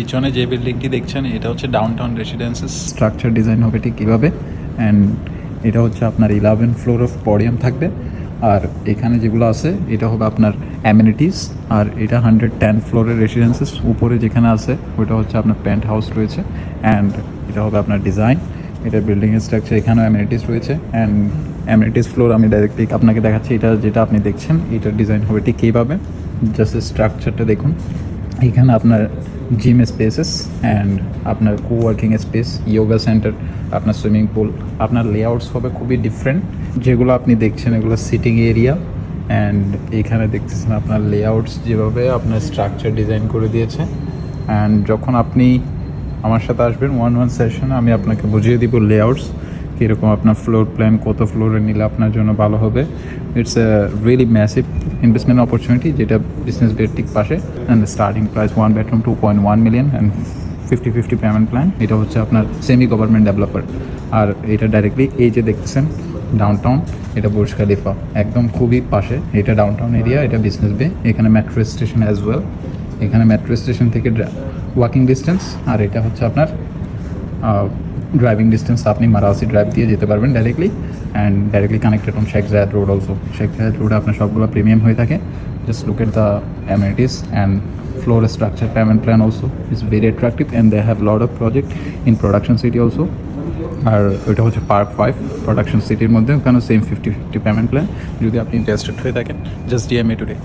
পিছনে যে বিল্ডিংটি দেখছেন এটা হচ্ছে ডাউনটাউন রেসিডেন্সিস স্ট্রাকচার ডিজাইন হবে ঠিক কীভাবে অ্যান্ড এটা হচ্ছে আপনার 11 ফ্লোর অফ পডিয়াম থাকবে। আর এখানে যেগুলো আছে এটা হবে আপনার অ্যামিনিটিস। আর এটা 110 ফ্লোরের রেসিডেন্সিস। উপরে যেখানে আছে ওইটা হচ্ছে আপনার পেন্ট হাউস রয়েছে অ্যান্ড এটা হবে আপনার ডিজাইন। এটা বিল্ডিংয়ের স্ট্রাকচার, এখানেও অ্যামিনিটিস রয়েছে অ্যান্ড অ্যামিনিটিস ফ্লোর আমি ডাইরেক্টলি আপনাকে দেখাচ্ছি। এটা যেটা আপনি দেখছেন এটার ডিজাইন হবে ঠিক কীভাবে, জাস্ট স্ট্রাকচারটা দেখুন। এখানে আপনার জিম স্পেসেস অ্যান্ড আপনার কোওয়ার্কিং স্পেস, ইয়োগা সেন্টার, আপনার সুইমিং পুল, আপনার লেআউটস হবে খুবই ডিফারেন্ট। যেগুলো আপনি দেখছেন এগুলো সিটিং এরিয়া অ্যান্ড এখানে দেখতেছেন আপনার লেআউটস যেভাবে আপনার স্ট্রাকচার ডিজাইন করে দিয়েছে। অ্যান্ড যখন আপনি আমার সাথে আসবেন ওয়ান সেশনে আমি আপনাকে বুঝিয়ে দিব লেআউটস কীরকম, আপনার ফ্লোর প্ল্যান কত ফ্লোরে নিলে আপনার জন্য ভালো হবে। It's a really massive investment opportunity যেটা বিজনেস বের ঠিক পাশে। And starting price 1 bedroom 2.1 million and 50-50 payment plan. এটা হচ্ছে আপনার সেমি গভর্নমেন্ট ডেভেলপার। আর এটা ডাইরেক্টলি এই যে দেখতেছেন ডাউনটাউন, এটা বুর্জ খালিফা একদম খুবই পাশে। এটা ডাউনটাউন এরিয়া, এটা বিজনেস বে, এখানে মেট্রো স্টেশন অ্যাজ ওয়েল। এখানে মেট্রো স্টেশন থেকে ওয়াকিং ডিস্টেন্স। আর এটা হচ্ছে আপনার ড্রাইভিং ডিস্টেন্স, আপনি মারাসি ড্রাইভ দিয়ে যেতে পারবেন directly and directly connected on Sheikh Zayed road also. শেখ জায়েদ রোডে আপনার সবগুলো প্রিমিয়াম হয়ে থাকে। Just look at the amenities and floor structure payment plan also is very attractive and they have lot of project in production city also. আর ওইটা হচ্ছে park 5 production সিটির মধ্যে, ওখানে সেম 50-50 পেমেন্ট প্ল্যান। যদি আপনি ইন্টারেস্টেড হয়ে থাকেন জাস্ট ডিএমএ টুডে।